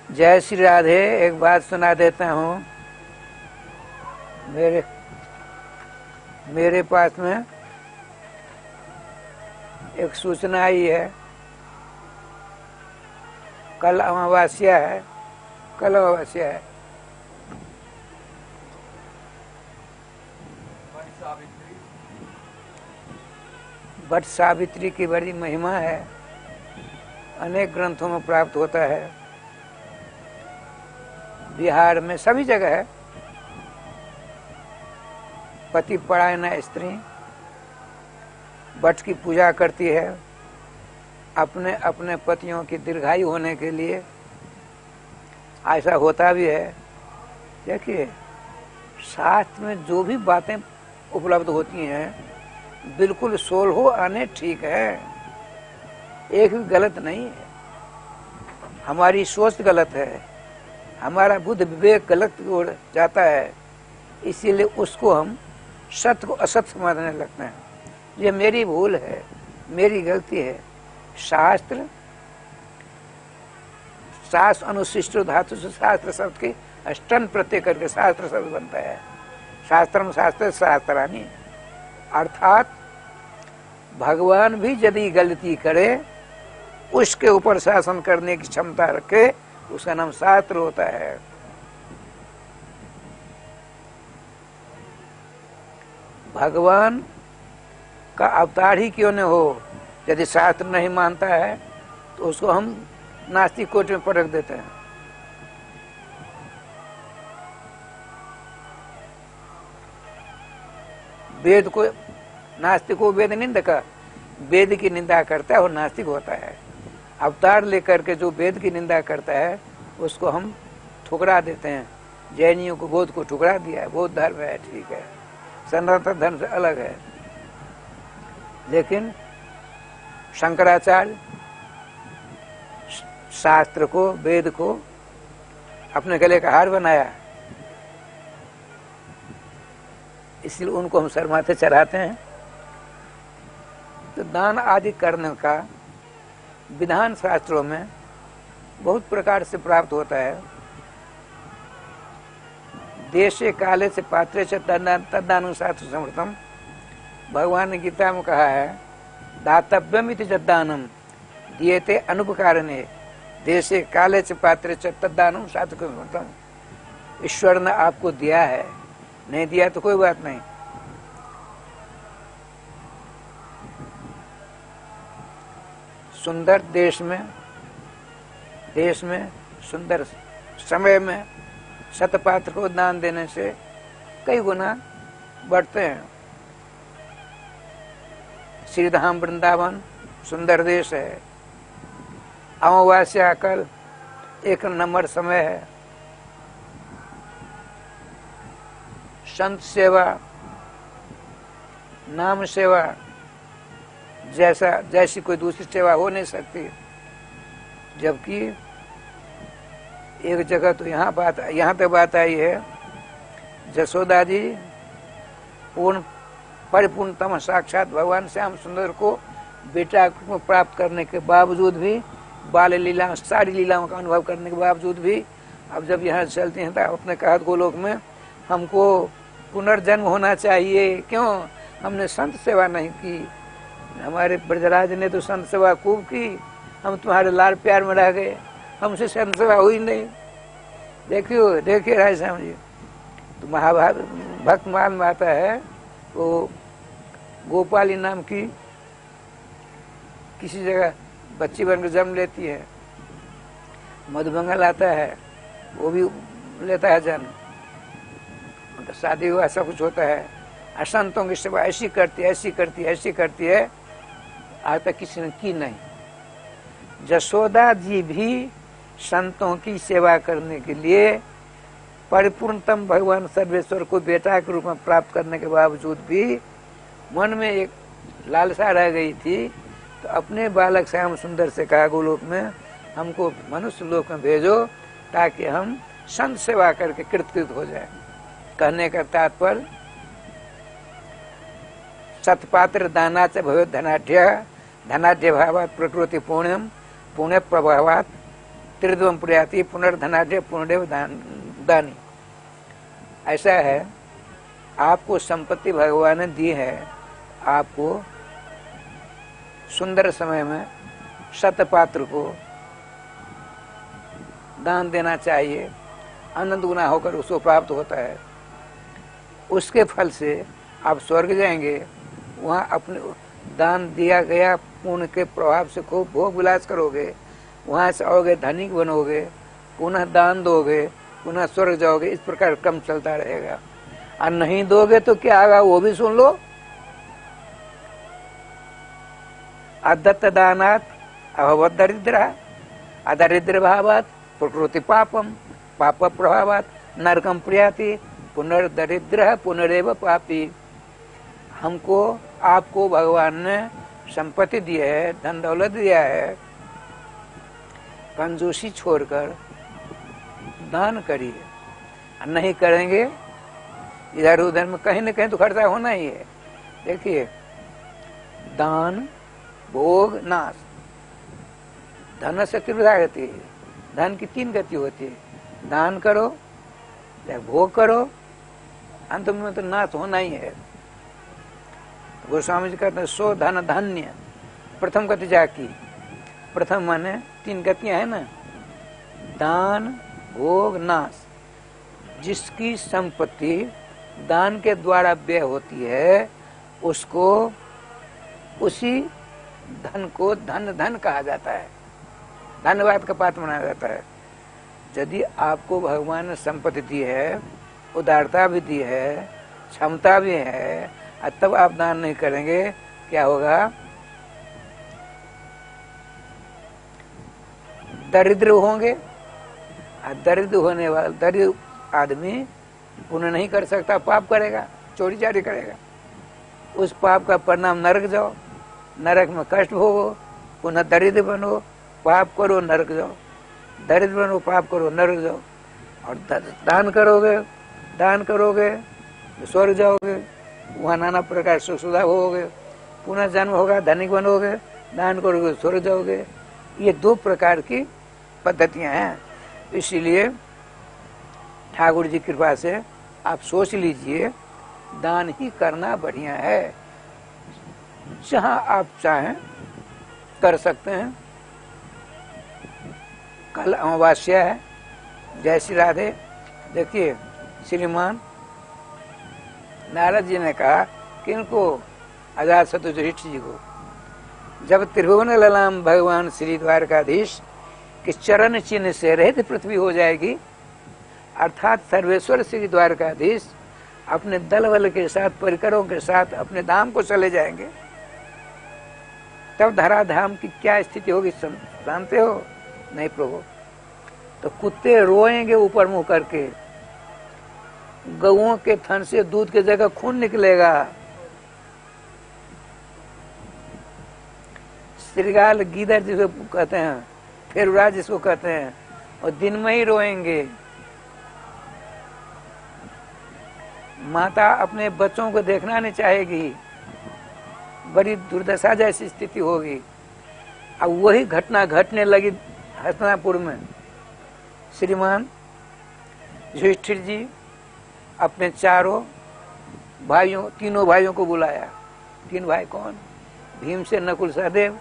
जय श्री राधे। एक बात सुना देता हूँ, मेरे पास में एक सूचना आई है। कल अमावस्या है, वट सावित्री की बड़ी महिमा है, अनेक ग्रंथों में प्राप्त होता है। बिहार में सभी जगह है। पति परायणा स्त्री वट की पूजा करती है, अपने अपने पतियों की दीर्घायु होने के लिए ऐसा होता भी है। देखिए, शास्त्र में जो भी बातें उपलब्ध होती हैं बिल्कुल 16 आने ठीक है, एक भी गलत नहीं है। हमारी सोच गलत है, हमारा बुद्ध विवेक गलत हो जाता है, इसीलिए उसको हम सत्य को असत्य समझने लगते हैं। ये मेरी भूल है, मेरी गलती है। शास्त्र अनुशिष्ट धातु से शास्त्र शब्द की अष्टन प्रत्यय करके शास्त्र शब्द बनता है। शास्त्रम शास्त्र शास्त्रानी, अर्थात भगवान भी यदि गलती करे उसके ऊपर शासन करने की क्षमता रखे, उसका नाम शास्त्र होता है। भगवान का अवतार ही क्यों न हो, यदि शास्त्र नहीं मानता है तो उसको हम नास्तिक कोट में पटक देते हैं। वेद को नास्तिक को वेद निंदा का, वेद की निंदा करता है और नास्तिक होता है। अवतार लेकर के जो वेद की निंदा करता है उसको हम ठुकरा देते हैं। जैनियों को बौद्ध को ठुकरा दिया है, बौद्ध धर्म है, ठीक है, सनातन धर्म से अलग है। लेकिन शंकराचार्य शास्त्र को, वेद को अपने गले का हार बनाया, इसलिए उनको हम सर माथे चढ़ाते हैं। तो दान आदि करने का विधान शास्त्रों में बहुत प्रकार से प्राप्त होता है। देशे काले से पात्रे से तदानुसार समर्थम, भगवान ने गीता में कहा है, दातव्यम इति जद्दानम दिएते अनुपकारणे, देशे काले से पात्रे से तदानु साधु समर्थम। ईश्वर ने आपको दिया है, नहीं दिया तो कोई बात नहीं। सुंदर देश में सुंदर समय में शतपात्र को दान देने से कई गुना बढ़ते हैं। श्रीधाम वृंदावन सुंदर देश है, अमावस्या कल एक नंबर समय है। संत सेवा, नाम सेवा जैसी कोई दूसरी सेवा हो नहीं सकती। जबकि एक जगह तो यहाँ पे बात आई है, जसोदा जी परिपूर्णतम साक्षात भगवान श्याम सुंदर को बेटा को प्राप्त करने के बावजूद भी, बाल लीला सारी लीलाओं का अनुभव करने के बावजूद भी, अब जब यहाँ चलते हैं तो अपने कहा गोलोक में हमको पुनर्जन्म होना चाहिए, क्यों? हमने संत सेवा नहीं की। हमारे ब्रजराज ने तो संत सेवा खूब की, हम तुम्हारे लाड़ प्यार में रह गए, हमसे संत सेवा हुई नहीं। देखिए राय श्याम जी, तो महाभारत भक्तमाल में आता है, वो गोपाली नाम की किसी जगह बच्ची बनकर जन्म लेती है, मधुमंगल आता है, वो भी लेता है जन्म, उनका शादी हुआ, सब कुछ होता है। असंतों की सेवा ऐसी करती है, आज तक किसी ने की नहीं। जसोदा जी भी संतों की सेवा करने के लिए परिपूर्णतम भगवान सर्वेश्वर को बेटा के रूप में प्राप्त करने के बावजूद भी मन में एक लालसा रह गई थी, तो अपने बालक श्याम सुंदर से कहा गोलोक में हमको मनुष्य लोक में भेजो ताकि हम संत सेवा करके कृतकृत हो जाए। कहने का तात्पर्य, सत्पात्र दानाच भवेत् धनाढ्य भावात् प्रकृति पुण्यम पुण्य प्रभावात् त्रिद्वम प्रयाति पुनर्धनाढ्य पुण्यदेव दानी। ऐसा है, आपको संपत्ति भगवान ने दी है, आपको सुंदर समय में शतपात्र को दान देना चाहिए, आनंद गुना होकर उसको प्राप्त होता है। उसके फल से आप स्वर्ग जाएंगे, वहाँ अपने दान दिया गया पुण्य के प्रभाव से खूब भोग विलास करोगे, वहाँ से आओगे धनिक बनोगे, पुनः दान दोगे, पुनः स्वर्ग जाओगे। इस प्रकार क्रम चलता रहेगा। और नहीं दोगे तो क्या होगा वो भी सुन लो। अदत्त दानात अभवत् दरिद्रः, अदरिद्र भावात् प्रकृति पापम, पाप प्रभावात् नरकम प्रयाति, पुनर्दरिद्रः पुनरेव पापी। हमको आपको भगवान ने संपत्ति दी है, धन दौलत दिया है, कंजूसी छोड़कर दान करिए। नहीं करेंगे इधर उधर में कहीं न कहीं तो खर्चा होना ही है। देखिए, दान भोग नाश, धन से त्रिविधा गति है। धन की 3 गति होती है, दान करो या भोग करो, अंत में तो नाश होना ही है। गोस्वामी जी कहते हैं सो धन धन्य, प्रथम गति जाकी। प्रथम माने 3 गतियां है ना, दान भोग नाश। जिसकी संपत्ति दान के द्वारा व्यय होती है उसको, उसी धन को धन धन कहा जाता है, धन्यवाद का पात्र माना जाता है। यदि आपको भगवान ने संपत्ति दी है, उदारता भी दी है, क्षमता भी है, तब आप दान नहीं करेंगे, क्या होगा? दरिद्र होंगे। दरिद्र होने वाला दरिद्र आदमी पुण्य नहीं कर सकता, पाप करेगा, चोरी चारी करेगा। उस पाप का परिणाम नरक जाओ, नरक में कष्ट भोगो, पुनः दरिद्र बनो, पाप करो नरक जाओ, दरिद्र बनो पाप करो नरक जाओ। और दान करोगे तो स्वर्ग जाओगे, वहाँ नाना प्रकार सुख सुविधा भोगोगे, पुनः जन्म होगा, धनिक बनोगे, दान करोगे स्वर्ग जाओगे। ये 2 प्रकार की पद्धतियां हैं। इसीलिए ठाकुर जी की कृपा से आप सोच लीजिए, दान ही करना बढ़िया है। जहां आप चाहें कर सकते हैं। कल अमावस्या है, जय श्री राधे। देखिए, श्रीमान नारद जी ने कहा कि इनको अजातशत्रु युधिष्ठिर जी को, जब त्रिभुवन ललाम भगवान श्री द्वारकाधीश के चरण चिन्ह से रहित पृथ्वी हो जाएगी, अर्थात सर्वेश्वर श्री द्वारकाधीश अपने दल बल के साथ, परिकरों के साथ अपने धाम को चले जाएंगे, तब धराधाम की क्या स्थिति होगी जानते हो? नहीं प्रभु। तो कुत्ते रोएंगे ऊपर मुंह करके, गऊओं के थन से दूध की जगह खून निकलेगा, श्रृगाल गीदड़ जिसको कहते हैं, फेरुरा जिसको कहते हैं, और दिन में ही रोएंगे। माता अपने बच्चों को देखना नहीं चाहेगी, बड़ी दुर्दशा जैसी स्थिति होगी। अब वही घटना घटने लगी हस्तिनापुर में। श्रीमान युधिष्ठिर जी अपने तीनों भाइयों को बुलाया। 3 भाई कौन? भीमसेन, नकुल, सहदेव।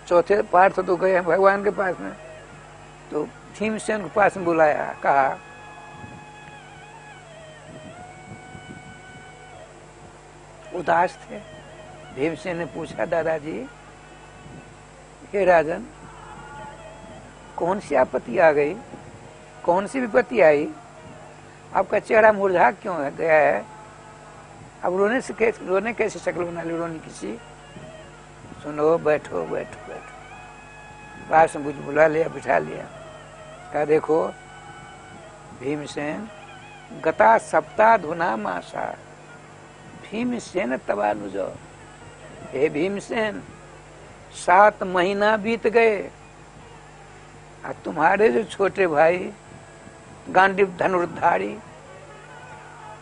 चौथे पार्थ तो गए भगवान के पास में, तो भीमसेन के पास में बुलाया, कहा उदास थे। भीमसेन ने पूछा, दादाजी, हे राजन, कौन सी आपत्ति आ गई, कौन सी विपत्ति आई, आपका चेहरा मुरझा क्यों गया है? अब रोने कैसे शक्ल बना ली, रोने किसी? सुनो, बैठो बैठो बैठो। पास में बुला लिया, बिठा लिया, कहा देखो भीमसेन, गता सप्ताह धुना मासा भीमसेन तबानुजो। हे भीमसेन, 7 महीना बीत गए, और तुम्हारे जो छोटे भाई गांडीव धनुर्धारी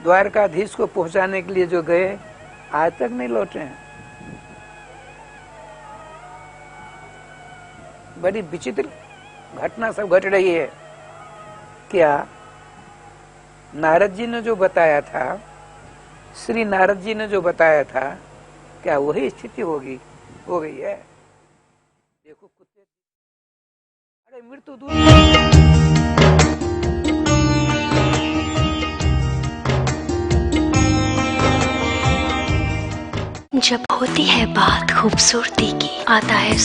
द्वारकाधीश को पहुंचाने के लिए जो गए, आज तक नहीं लौटे हैं। बड़ी विचित्र घटना सब घट रही है। क्या नारद जी ने जो बताया था, श्री नारद जी ने जो बताया था, क्या वही स्थिति होगी, हो गई है? देखो कुत्ते, अरे मृत्यु दूर। जब होती है बात खूबसूरती की, आता है